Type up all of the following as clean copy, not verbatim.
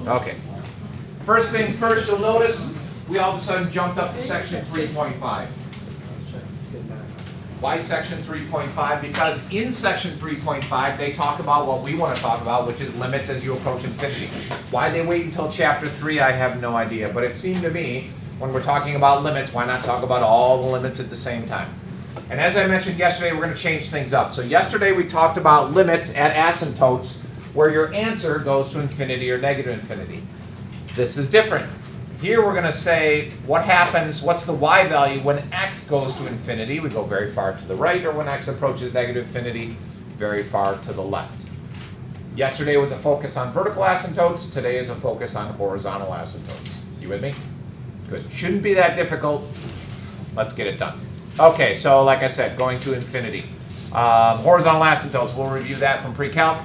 Okay. First things first, you'll notice we all of a sudden jumped up to section 3.5. Why section 3.5? Because in section 3.5 they talk about what we want to talk about, which is limits as you approach infinity. Why they wait until chapter 3, I have no idea. But it seemed to me, when we're talking about limits, why not talk about all the limits at the same time? And as I mentioned yesterday, we're going to change things up. So yesterday we talked about limits at asymptotes where your answer goes to infinity or negative infinity. This is different. Here we're going to say what happens, what's the y value when x goes to infinity. We go very far to the right, or when x approaches negative infinity, very far to the left. Yesterday was a focus on vertical asymptotes. Today is a focus on horizontal asymptotes. You with me? Good. Shouldn't be that difficult. Let's get it done. Okay, so like I said, going to infinity. Horizontal asymptotes, we'll review that from pre-calc.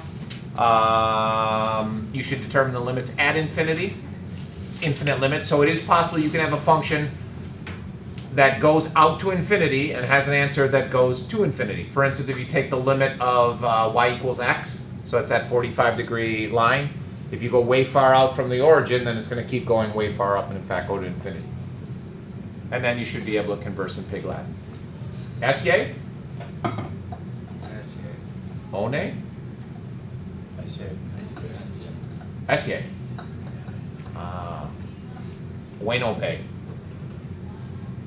You should determine the limits at infinity. Infinite limits. So it is possible you can have a function that goes out to infinity and has an answer that goes to infinity. For instance, if you take the limit of y equals x, so it's that 45-degree line. If you go way far out from the origin, then it's going to keep going way far up and in fact go to infinity. And then you should be able to converse in pig Latin. Esye? One? Esye. Bueno pe.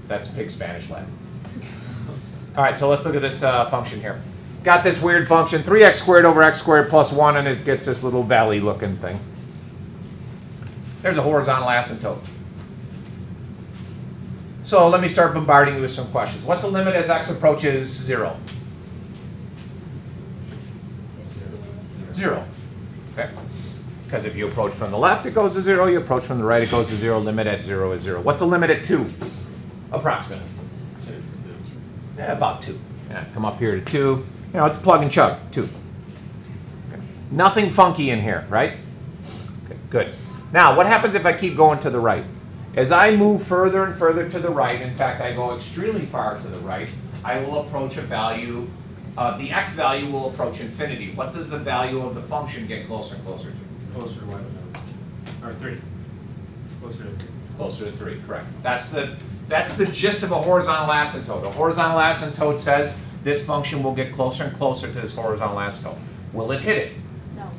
That's pig Spanish Latin. All right, so let's look at this function here. Got this weird function, 3x squared over x squared plus 1, and it gets this little valley-looking thing. There's a horizontal asymptote. So let me start bombarding you with some questions. What's the limit as x approaches 0? 0. Okay. Because if you approach from the left, it goes to 0. You approach from the right, it goes to 0. Limit at 0 is 0. What's the limit at 2? Approximately. 2. Yeah, about 2. Yeah, come up here to 2. You know, it's plug and chug. 2. Okay. Nothing funky in here, right? Okay, good. Now, what happens if I keep going to the right? As I move further and further to the right, in fact, I go extremely far to the right, I will approach a value, the x value will approach infinity. What does the value of the function get closer and closer to? Closer to 1 or 3. Closer to 3. Closer to 3, correct. That's the gist of a horizontal asymptote. A horizontal asymptote says this function will get closer and closer to this horizontal asymptote. Will it hit it? No.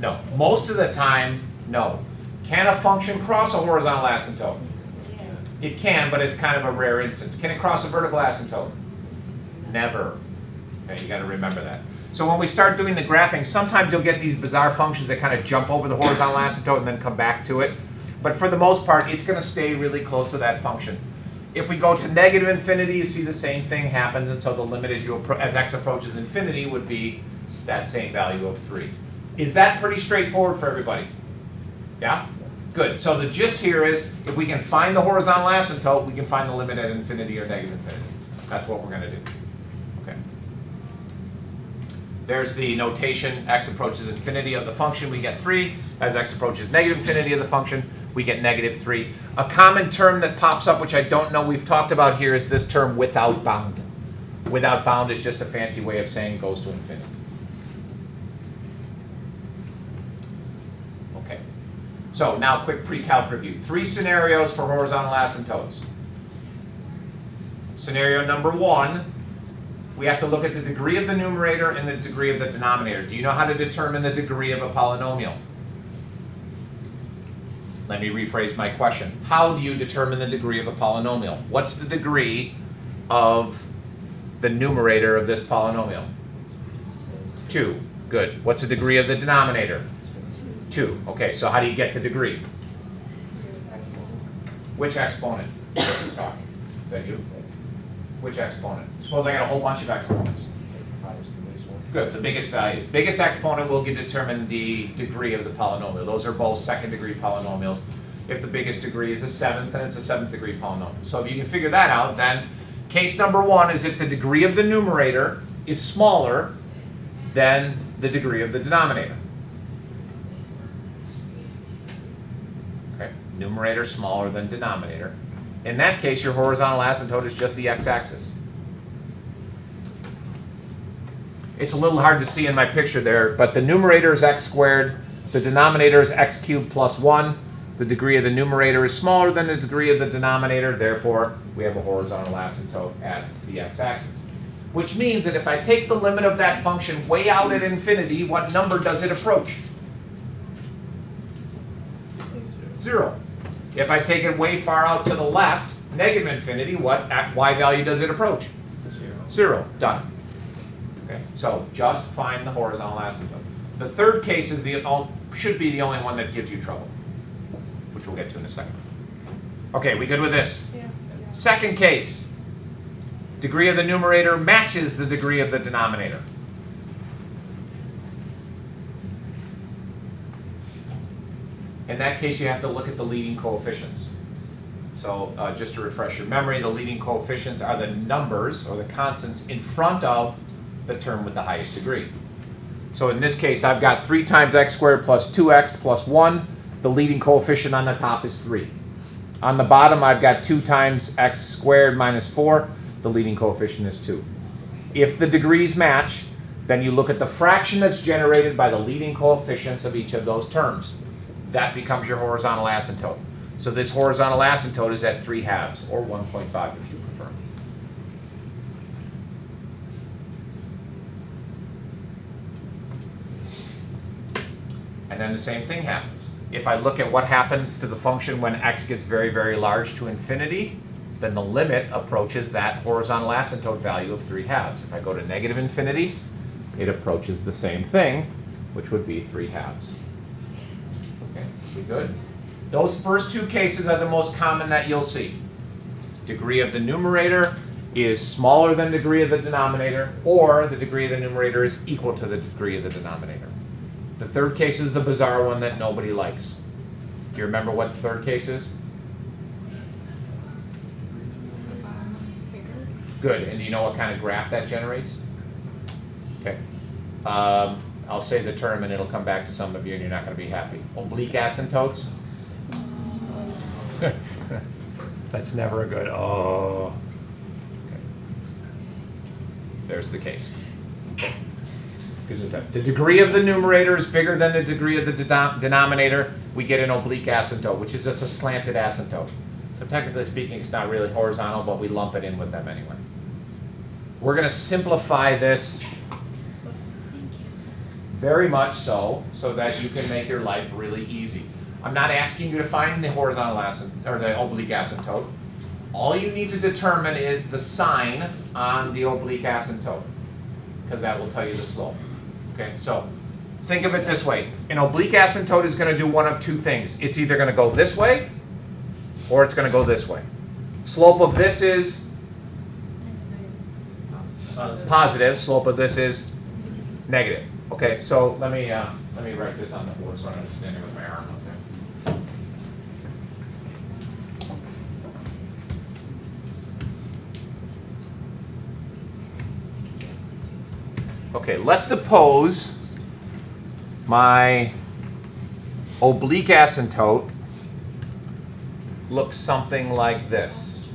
No. Most of the time, no. Can a function cross a horizontal asymptote? Yeah. It can, but it's kind of a rare instance. Can it cross a vertical asymptote? Never. Okay, you got to remember that. So when we start doing the graphing, sometimes you'll get these bizarre functions that kind of jump over the horizontal asymptote and then come back to it. But for the most part, it's going to stay really close to that function. If we go to negative infinity, you see the same thing happens, and so the limit as x approaches infinity would be that same value of 3. Is that pretty straightforward for everybody? Yeah? Good. So the gist here is, if we can find the horizontal asymptote, we can find the limit at infinity or negative infinity. That's what we're going to do. Okay. There's the notation, x approaches infinity of the function, we get 3. As x approaches negative infinity of the function, we get negative 3. A common term that pops up, which I don't know we've talked about here, is this term without bound. Without bound is just a fancy way of saying goes to infinity. Okay. So now quick pre-calc review. 3 scenarios for horizontal asymptotes. Scenario number 1, we have to look at the degree of the numerator and the degree of the denominator. Do you know how to determine the degree of a polynomial? Let me rephrase my question. How do you determine the degree of a polynomial? What's the degree of the numerator of this polynomial? 2. Good. What's the degree of the denominator? 2. Okay, so how do you get the degree? Which exponent? Who's talking? Is that you? Which exponent? Suppose I got a whole bunch of exponents. Good, the biggest value. Biggest exponent will determine the degree of the polynomial. Those are both second-degree polynomials. If the biggest degree is a 7th, then it's a 7th-degree polynomial. So if you can figure that out, then case number 1 is if the degree of the numerator is smaller than the degree of the denominator. Okay, numerator smaller than denominator. In that case, your horizontal asymptote is just the x-axis. It's a little hard to see in my picture there, but the numerator is x squared, The denominator is x cubed plus 1. The degree of the numerator is smaller than the degree of the denominator. Therefore, we have a horizontal asymptote at the x-axis. Which means that if I take the limit of that function way out at infinity, what number does it approach? 0. If I take it way far out to the left, negative infinity, what y value does it approach? 0. Done. Okay, so just find the horizontal asymptote. The third case is should be the only one that gives you trouble, which we'll get to in a second. Okay, we good with this? Yeah. Second case, degree of the numerator matches the degree of the denominator. In that case, you have to look at the leading coefficients. So just to refresh your memory, the leading coefficients are the numbers or the constants in front of the term with the highest degree. So in this case, I've got 3 times x squared plus 2x plus 1. The leading coefficient on the top is 3. On the bottom, I've got 2 times x squared minus 4. The leading coefficient is 2. If the degrees match, then you look at the fraction that's generated by the leading coefficients of each of those terms. That becomes your horizontal asymptote. So this horizontal asymptote is at 3/2, or 1.5 if you prefer. And then the same thing happens. If I look at what happens to the function when x gets very, very large to infinity, then the limit approaches that horizontal asymptote value of 3/2. If I go to negative infinity, it approaches the same thing, which would be 3/2. Okay, we good? Those first two cases are the most common that you'll see. Degree of the numerator is smaller than the degree of the denominator, or the degree of the numerator is equal to the degree of the denominator. The third case is the bizarre one that nobody likes. Do you remember what the third case is? The bottom one is bigger. Good, and do you know what kind of graph that generates? Okay. I'll say the term and it'll come back to some of you and you're not going to be happy. Oblique asymptotes? That's never a good, oh. Okay. There's the case. The degree of the numerator is bigger than the degree of the denominator. We get an oblique asymptote, which is just a slanted asymptote. So technically speaking, it's not really horizontal, but we lump it in with them anyway. We're going to simplify this Thank you. very much so that you can make your life really easy. I'm not asking you to find the horizontal asymptote or the oblique asymptote. All you need to determine is the sign on the oblique asymptote, because that will tell you the slope. Okay, so think of it this way. An oblique asymptote is going to do one of two things. It's either going to go this way or it's going to go this way. Slope of this is positive. Slope of this is negative. Okay, so let me write this on the board so I'm not standing with my arm up there. Okay, let's suppose my oblique asymptote looks something like this.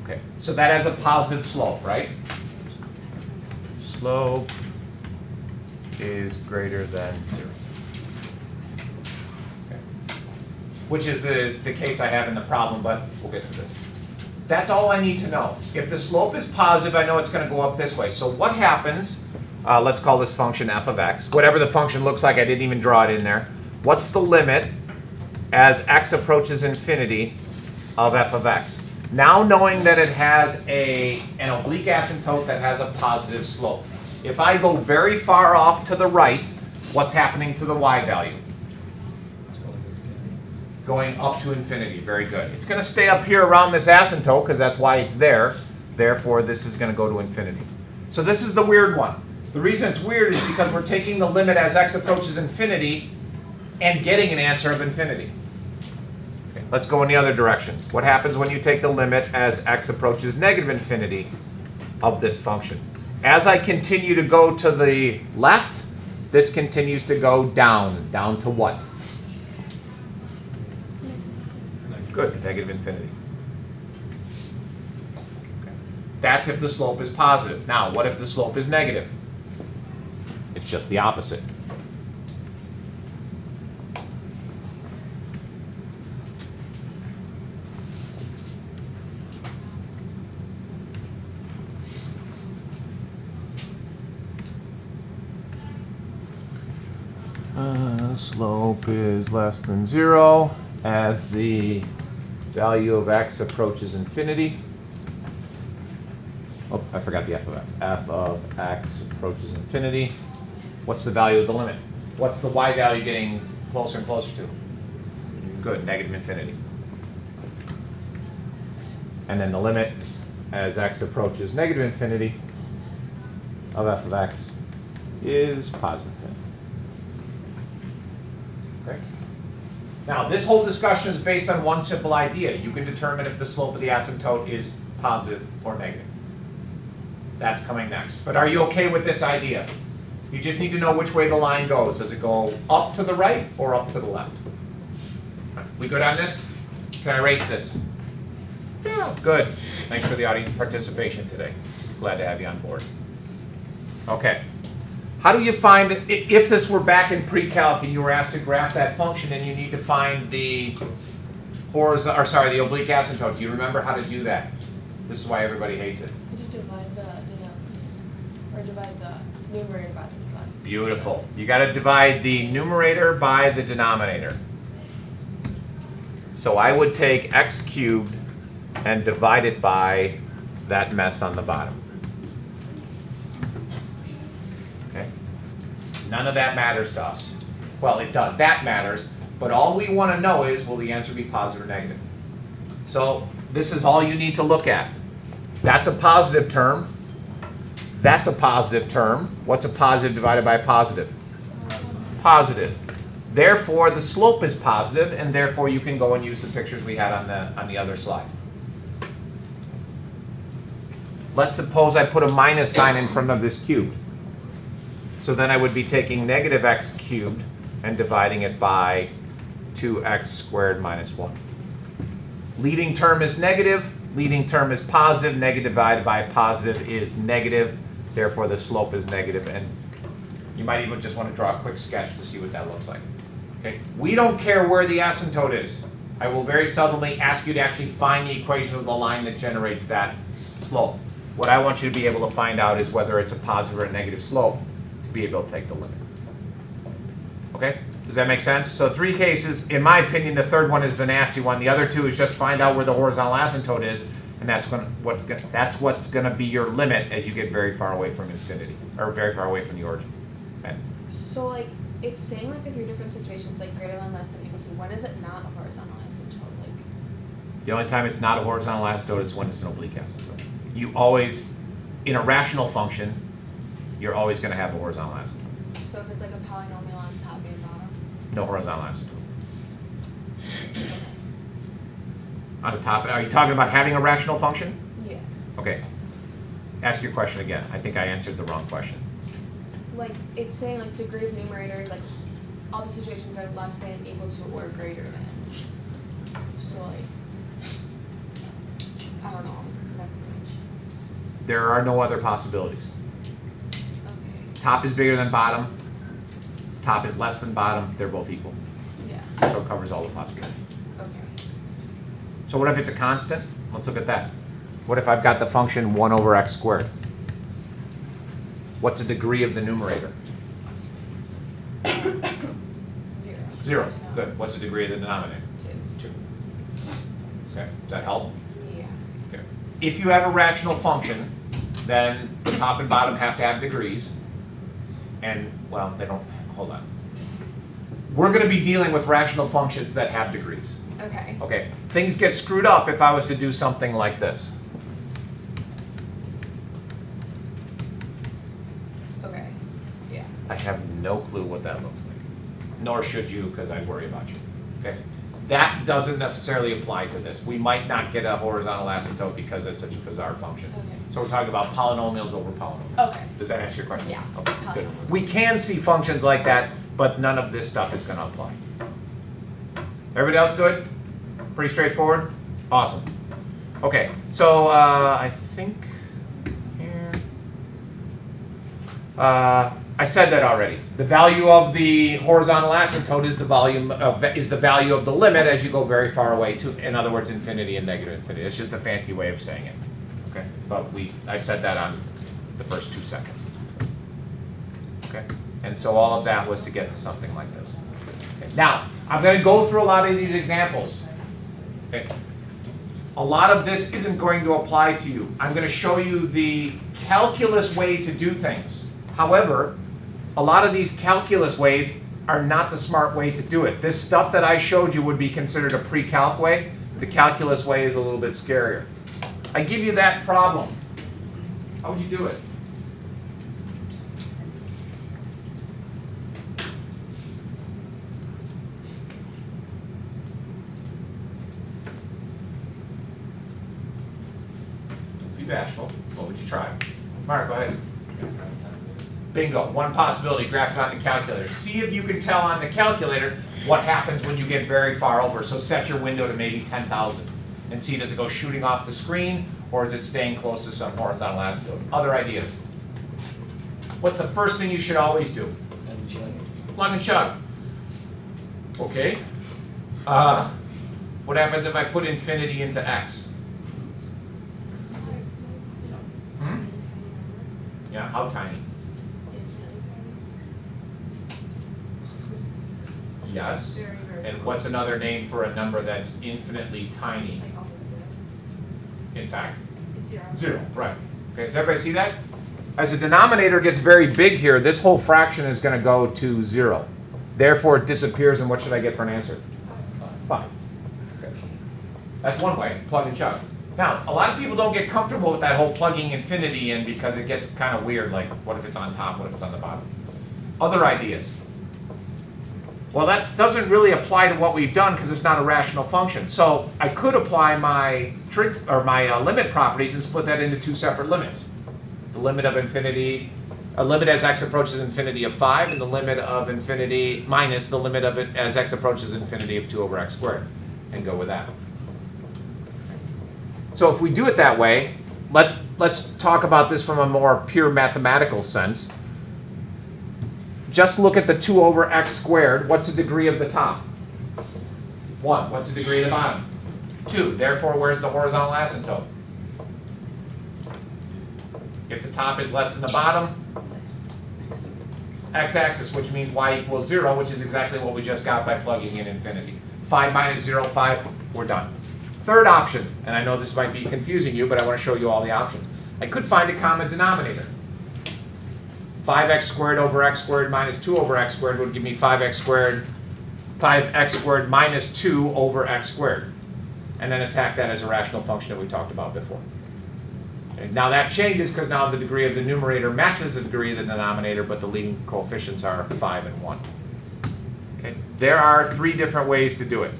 Okay, so that has a positive slope, right? Slope is greater than 0. Which is the case I have in the problem, but we'll get to this. That's all I need to know. If the slope is positive, I know it's going to go up this way. So what happens, let's call this function f of x. Whatever the function looks like, I didn't even draw it in there. What's the limit as x approaches infinity of f of x? Now knowing that it has an oblique asymptote that has a positive slope. If I go very far off to the right, what's happening to the y value? Going up to infinity. Very good. It's going to stay up here around this asymptote because that's why it's there. Therefore, this is going to go to infinity. So this is the weird one. The reason it's weird is because we're taking the limit as x approaches infinity and getting an answer of infinity. Okay, let's go in the other direction. What happens when you take the limit as x approaches negative infinity of this function? As I continue to go to the left, this continues to go down. Down to what? Good, negative infinity. That's if the slope is positive. Now, what if the slope is negative? It's just the opposite. Slope is less than 0 as the value of x approaches infinity. Oh, I forgot the f of x. F of x approaches infinity. What's the value of the limit? What's the y value getting closer and closer to? Good, negative infinity. And then the limit as x approaches negative infinity of f of x is positive infinity. Okay. Now, this whole discussion is based on one simple idea. You can determine if the slope of the asymptote is positive or negative. That's coming next. But are you okay with this idea? You just need to know which way the line goes. Does it go up to the right or up to the left? We good on this? Can I erase this? Yeah, good. Thanks for the audience participation today. Glad to have you on board. Okay. How do you find, if this were back in pre-calc and you were asked to graph that function and you need to find the the oblique asymptote, do you remember how to do that? This is why everybody hates it. Could you divide the numerator by the denominator? Beautiful. You got to divide the numerator by the denominator. So I would take x cubed and divide it by that mess on the bottom. Okay? None of that matters to us. Well, it does. That matters, but all we want to know is, will the answer be positive or negative? So this is all you need to look at. That's a positive term. That's a positive term. What's a positive divided by a positive? Positive. Therefore, the slope is positive, and therefore you can go and use the pictures we had on the other slide. Let's suppose I put a minus sign in front of this cubed. So then I would be taking negative x cubed and dividing it by 2x squared minus 1. Leading term is negative. Leading term is positive. Negative divided by a positive is negative. Therefore, the slope is negative. And you might even just want to draw a quick sketch to see what that looks like. Okay? We don't care where the asymptote is. I will very seldomly ask you to actually find the equation of the line that generates that slope. What I want you to be able to find out is whether it's a positive or a negative slope to be able to take the limit. Okay? Does that make sense? So 3 cases. In my opinion, the third one is the nasty one. The other 2 is just find out where the horizontal asymptote is, and that's what's going to be your limit as you get very far away from infinity, or very far away from the origin. Okay? So like it's saying like the 3 different situations, like greater than, less than, equal to. When is it not a horizontal asymptote? Like The only time it's not a horizontal asymptote is when it's an oblique asymptote. You always, in a rational function, you're always going to have a horizontal asymptote. so if it's like a polynomial on top and bottom. No horizontal asymptote. On the top, are you talking about having a rational function? Yeah. Okay. Ask your question again. I think I answered the wrong question. Like it's saying like degree of numerator is like all the situations are less than, equal to, or greater than. So like I don't know. Never mind. There are no other possibilities. Okay. Top is bigger than bottom. Top is less than bottom. They're both equal. Yeah. So it covers all the possibilities. Okay. So what if it's a constant? Let's look at that. What if I've got the function 1 over x squared? What's the degree of the numerator? 0. 0. There's no- Good. What's the degree of the denominator? 2. 2. Okay. Does that help? Yeah. Okay. If you have a rational function, then the top and bottom have to have degrees. And, well, they don't. Hold on. We're going to be dealing with rational functions that have degrees. Okay. Okay. Things get screwed up if I was to do something like this. Okay. Yeah. I have no clue what that looks like. Nor should you, because I worry about you. Okay? That doesn't necessarily apply to this. We might not get a horizontal asymptote because it's such a bizarre function. Okay. So we're talking about polynomials over polynomials. Okay. Does that answer your question? Yeah. Okay, good. Polynomial. We can see functions like that, but none of this stuff is going to apply. Everybody else good? Pretty straightforward? Awesome. Okay, so I think I said that already. The value of the horizontal asymptote is the value of the limit as you go very far away to, in other words, infinity and negative infinity. It's just a fancy way of saying it. Okay, but I said that on the first 2 seconds. Okay, and so all of that was to get to something like this. Okay. Now I'm going to go through a lot of these examples. Okay. A lot of this isn't going to apply to you. I'm going to show you the calculus way to do things. However, a lot of these calculus ways are not the smart way to do it. This stuff that I showed you would be considered a pre-calc way. The calculus way is a little bit scarier. I give you that problem. How would you do it? Don't be bashful. What would you try? Mark, go ahead. Bingo. One possibility, graph it on the calculator. See if you can tell on the calculator what happens when you get very far over. So set your window to maybe 10,000 and see, does it go shooting off the screen or is it staying close to some horizontal asymptote? Other ideas? What's the first thing you should always do? Plug and chug. Okay. What happens if I put infinity into x? Yeah, how tiny? Yes. Very, very And small. what's another name for a number that's infinitely tiny? Like almost zero. In fact, It's zero. 0, right. Okay, does everybody see that? As the denominator gets very big here, this whole fraction is going to go to 0. Therefore, it disappears, and what should I get for an answer? 5. Okay. That's one way, plug and chug. Now, a lot of people don't get comfortable with that whole plugging infinity in because it gets kind of weird, like what if it's on top, what if it's on the bottom? Other ideas? Well, that doesn't really apply to what we've done because it's not a rational function. So I could apply my limit properties and split that into 2 separate limits. The limit of infinity, a limit as x approaches infinity of 5, and the limit of infinity minus the limit of it as x approaches infinity of 2 over x squared, and go with that. So if we do it that way, let's talk about this from a more pure mathematical sense. Just look at the 2 over x squared. What's the degree of the top? 1. What's the degree of the bottom? 2. Therefore, where's the horizontal asymptote? If the top is less than the bottom, x-axis, which means y equals 0, which is exactly what we just got by plugging in infinity. 5 minus 0, 5, we're done. Third option, and I know this might be confusing you, but I want to show you all the options. I could find a common denominator. 5x squared over x squared minus 2 over x squared would give me 5x squared minus 2 over x squared. And then attack that as a rational function that we talked about before. Okay, now that changes because now the degree of the numerator matches the degree of the denominator, but the leading coefficients are 5 and 1. Okay, there are 3 different ways to do it.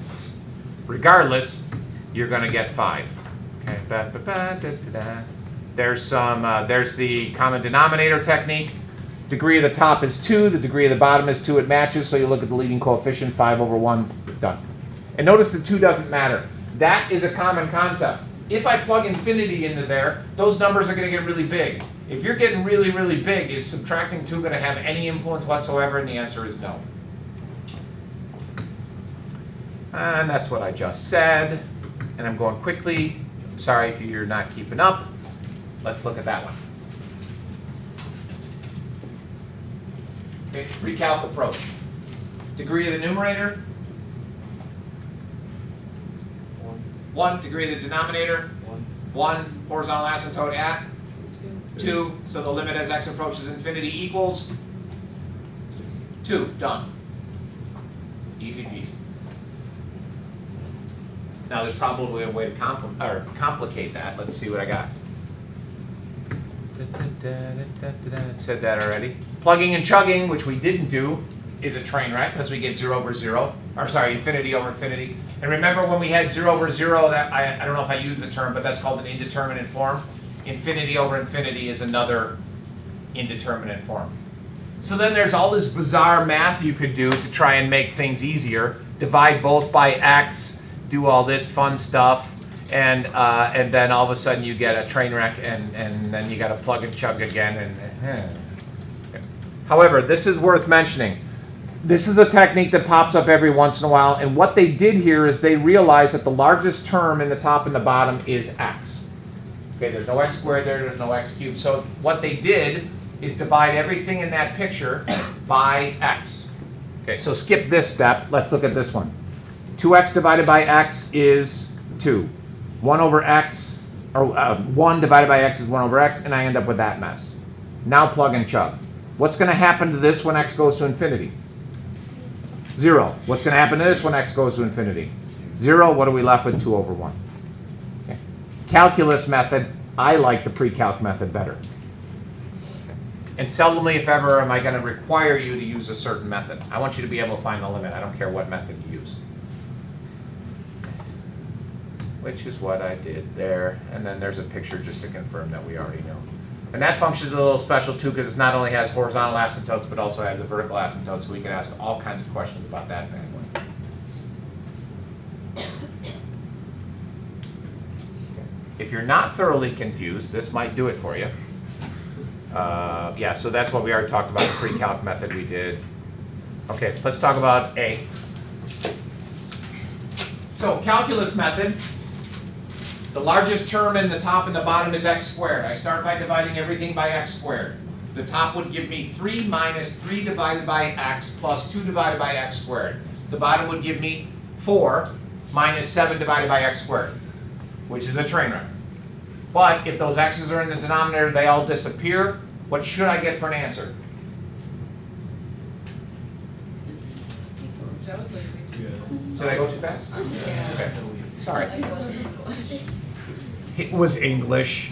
Regardless, you're going to get 5. Okay, there's the common denominator technique. Degree of the top is 2, the degree of the bottom is 2, it matches, so you look at the leading coefficient, 5 over 1, done. And notice the 2 doesn't matter. That is a common concept. If I plug infinity into there, those numbers are going to get really big. If you're getting really, really big, is subtracting 2 going to have any influence whatsoever? And the answer is no. And that's what I just said. And I'm going quickly. Sorry if you're not keeping up. Let's look at that one. Okay, recalc approach. Degree of the numerator. 1. Degree of the denominator. 1. Horizontal asymptote at 2. So the limit as x approaches infinity equals 2. Done. Easy peasy. Now there's probably a way to complicate that. Let's see what I got. Said that already. Plugging and chugging, which we didn't do, is a train wreck because we get 0 over 0. Or sorry, infinity over infinity. And remember when we had 0 over 0, that I don't know if I used the term, but that's called an indeterminate form. Infinity over infinity is another indeterminate form. So then there's all this bizarre math you could do to try and make things easier. Divide both by x, do all this fun stuff, and then all of a sudden you get a train wreck, and then you got to plug and chug again, However, this is worth mentioning. This is a technique that pops up every once in a while, and what they did here is they realized that the largest term in the top and the bottom is x. Okay, there's no x squared there, there's no x cubed. So what they did is divide everything in that picture by x. Okay, so skip this step. Let's look at this one. 2x divided by x is 2. 1 over x, or 1 divided by x is 1 over x, and I end up with that mess. Now plug and chug. What's going to happen to this when x goes to infinity? 0. What's going to happen to this when x goes to infinity? 0. What are we left with? 2 over 1. Okay. Calculus method, I like the pre-calc method better. Okay. And seldomly, if ever, am I going to require you to use a certain method. I want you to be able to find the limit. I don't care what method you use. Which is what I did there. And then there's a picture just to confirm that we already know. And that function is a little special too, because it not only has horizontal asymptotes, but also has a vertical asymptote, so we can ask all kinds of questions about that bad boy. If you're not thoroughly confused, this might do it for you. Yeah, so that's what we already talked about, the pre-calc method we did. Okay, let's talk about A. So calculus method. The largest term in the top and the bottom is x squared. I start by dividing everything by x squared. The top would give me 3 minus 3 divided by x plus 2 divided by x squared. The bottom would give me 4 minus 7 divided by x squared, which is a train wreck. But if those x's are in the denominator, they all disappear. What should I get for an answer? Did I go too fast? Yeah. Okay. Sorry. It wasn't English. It was English.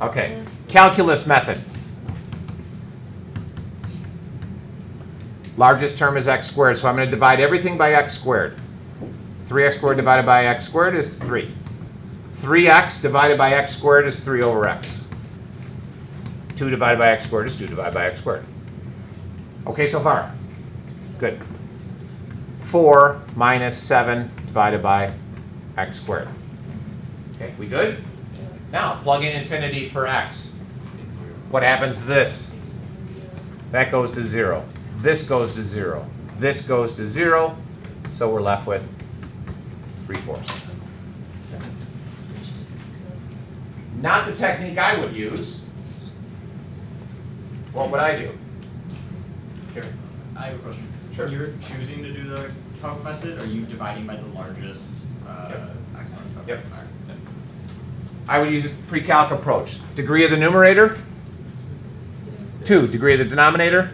Okay. Calculus method. Largest term is x squared, so I'm going to divide everything by x squared. 3x squared divided by x squared is 3. 3x divided by x squared is 3 over x. 2 divided by x squared is 2 divided by x squared. Okay so far? Good. 4 minus 7 divided by x squared. Okay, we good? Now, plug in infinity for x. What happens to this? That goes to 0. This goes to 0. This goes to 0. So we're left with 3/4. Not the technique I would use. What would I do? Here. I have a question. Sure. When you're choosing to do the calc method, are you dividing by the largest Yep. exponent? Okay. Yep. All right. I would use a pre-calc approach. Degree of the numerator? 2. Degree of the denominator?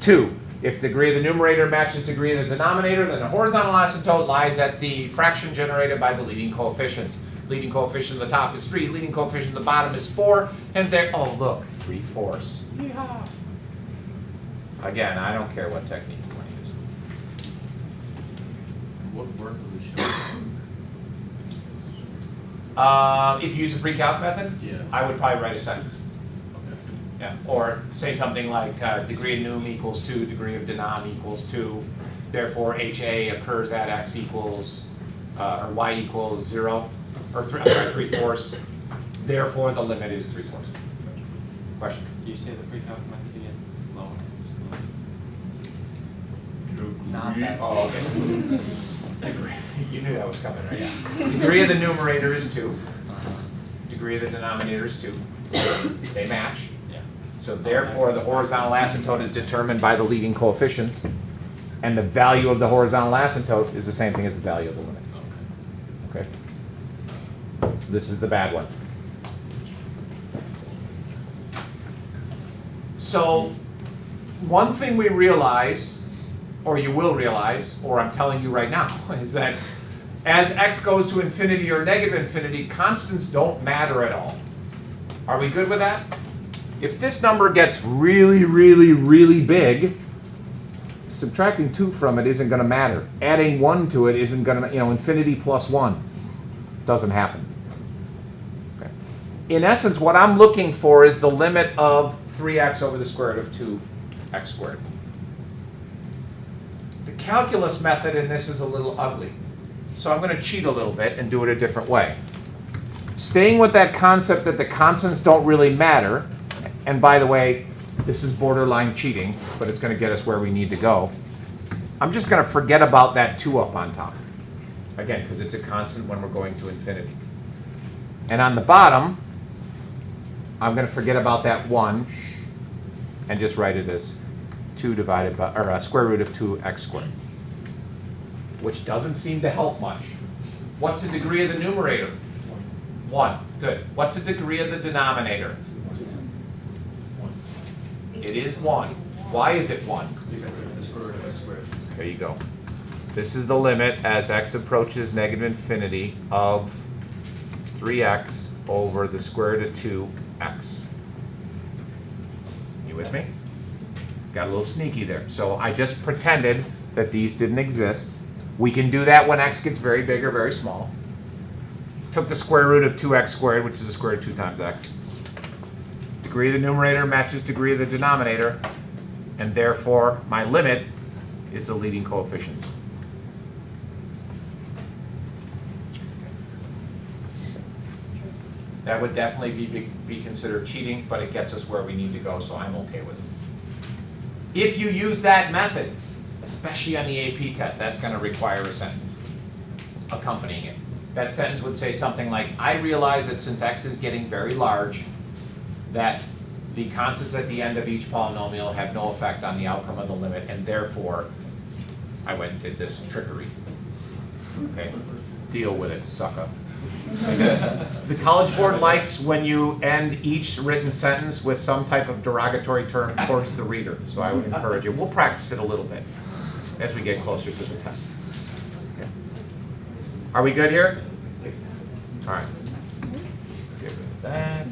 2. If degree of the numerator matches degree of the denominator, then the horizontal asymptote lies at the fraction generated by the leading coefficients. Leading coefficient at the top is 3, leading coefficient at the bottom is 4, and there, oh look, 3/4. Yeehaw. Again, I don't care what technique you want to use. What word will we If you use a pre-calc method, Yeah. I would probably write a sentence. Okay. Yeah, or say something like degree of num equals 2, degree of denom equals 2, therefore HA occurs at x equals, or y equals 0, or 3/4, therefore the limit is 3/4. Question? Do you say the pre-calc method again? Slower. Not that. Oh, okay. Degree. You knew that was coming, right? Yeah. Degree of the numerator is 2. Degree of the denominator is 2. They match. Yeah. So therefore, the horizontal asymptote is determined by the leading coefficients, and the value of the horizontal asymptote is the same thing as the value of the limit. Okay. Okay? This is the bad one. So, one thing we realize, or you will realize, or I'm telling you right now, is that as x goes to infinity or negative infinity, constants don't matter at all. Are we good with that? If this number gets really, really, really big, subtracting 2 from it isn't going to matter. Adding 1 to it isn't going to, infinity plus 1 doesn't happen. Okay. In essence, what I'm looking for is the limit of 3x over the square root of 2x squared. The calculus method in this is a little ugly. So I'm going to cheat a little bit and do it a different way. Staying with that concept that the constants don't really matter, and by the way, This is borderline cheating, but it's gonna get us where we need to go. I'm just gonna forget about that 2 up on top. Again, because it's a constant when we're going to infinity. And on the bottom, I'm gonna forget about that 1 and just write it as 2 divided by, or square root of 2x squared. Which doesn't seem to help much. What's the degree of the numerator? 1, good. What's the degree of the denominator? It is 1. Why is it 1? Because it's the square root of x squared. There you go. This is the limit as x approaches negative infinity of 3x over the square root of 2x. You with me? Got a little sneaky there. So I just pretended that these didn't exist. We can do that when x gets very big or very small. Took the square root of 2x squared, which is the square root of 2 times x. Degree of the numerator matches degree of the denominator, and therefore my limit is the leading coefficients. That would definitely be considered cheating, but it gets us where we need to go, so I'm okay with it. If you use that method, especially on the AP test, that's going to require a sentence accompanying it. That sentence would say something like, I realize that since x is getting very large, that the constants at the end of each polynomial have no effect on the outcome of the limit, and therefore, I went and did this trickery. Okay, deal with it, sucker. The College Board likes when you end each written sentence with some type of derogatory term towards the reader, so I would encourage you. We'll practice it a little bit as we get closer to the test. Okay. Are we good here? All right. Get rid of that.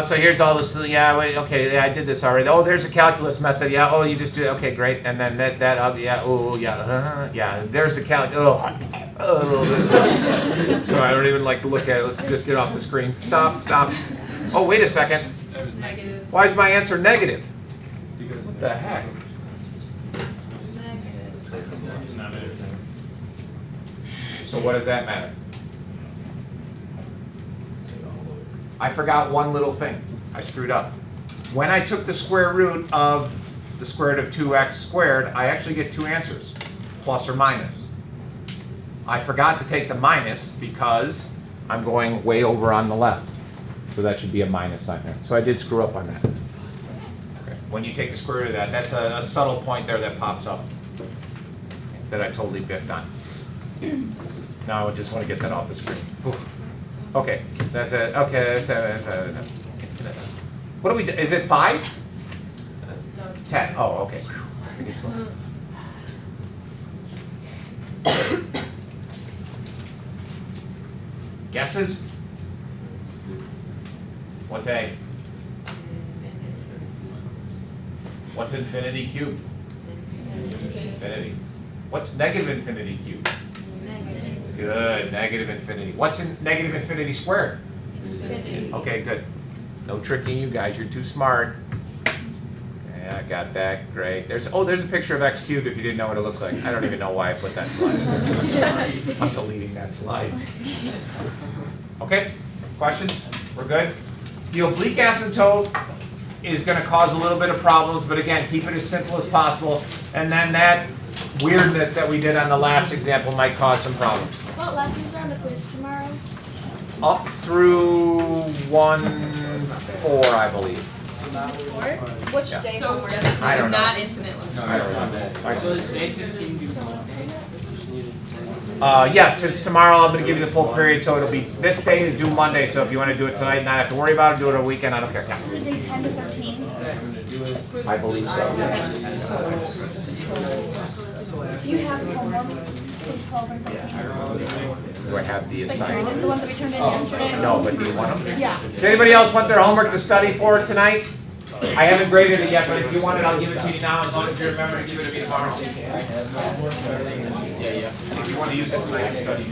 So here's all this, yeah, wait, okay, yeah, I did this already. Oh, there's a calculus method, yeah, oh, you just do it, okay, great. And then yeah, oh, yeah, yeah, there's the So I don't even like to look at it, let's just get off the screen. Stop. Oh, wait a second. Negative. Why is my answer negative? Because What the heck? it's not better. So what does that matter? I forgot one little thing. I screwed up. When I took the square root of the square root of 2x squared, I actually get 2 answers, plus or minus. I forgot to take the minus because I'm going way over on the left. So that should be a minus sign there. So I did screw up on that. Okay. When you take the square root of that, that's a subtle point there that pops up that I totally biffed on. Now I just want to get that off the screen. Okay, that's it. Okay, that's it. What do we do? Is it 5? 10. Oh, okay. Guesses? What's A? What's infinity cubed? Infinity. What's negative infinity cubed? Negative. Good, negative infinity. What's in negative infinity squared? Infinity. Okay, good. No tricking you guys, you're too smart. Yeah, I got that, great. There's a picture of x cubed if you didn't know what it looks like. I don't even know why I put that slide in there. I'm deleting that slide. Okay, questions? We're good? The oblique asymptote is gonna cause a little bit of problems, but again, keep it as simple as possible. And then that weirdness that we did on the last example might cause some problems. What lessons are on the quiz tomorrow? Up through 1-4, I believe. Which Yeah. day So- homework? I don't know. Not infinite one. I don't know. So is day 15 due Monday? Yes, since tomorrow I'm gonna give you the full period, so it'll be, this day is due Monday, so if you wanna do it tonight and not have to worry about it, do it on a weekend, I don't care. Is it day 10 to 13? I believe so. Do you have homework, page 12 and 13? Do I have the Like assignment? the ones that we turned in yesterday? No, but do you want them? Yeah. Does anybody else want their homework to study for tonight? I haven't graded it yet, but if you want it, I'll give it to you now, as long as you remember to give it to me tomorrow. If you want to use it tonight, study.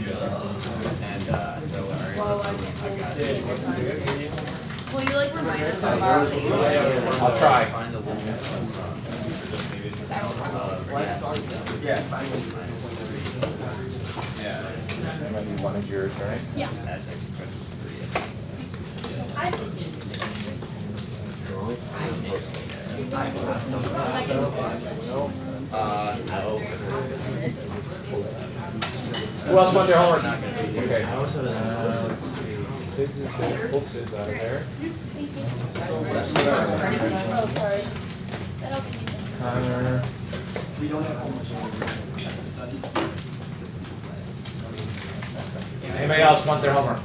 Will you like remind us tomorrow that you because I'll try. I will probably forget. Maybe one of yours, right? Yeah. Who else want their homework? Okay. I also Let's see. Sid's is there. Pull Sid's out of there. Oh, sorry. That'll be easy. Connor. We don't have homework. Anybody else want their homework?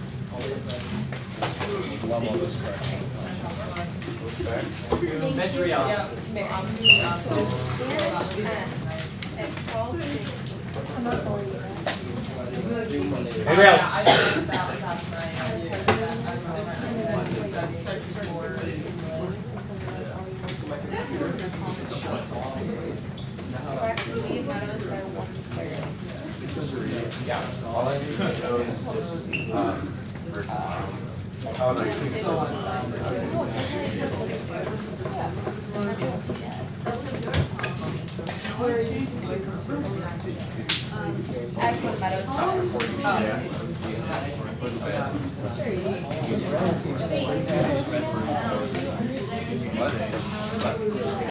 Miss Rios. So Spanish it's 12. I'm not going to. Anybody else? So I have to leave Meadows by 1:30. Yeah. All I need to know is just, how do you think so? Oh, sometimes it's not good. Yeah. I'm not able to yet. I just want Meadows to stop recording. Yeah.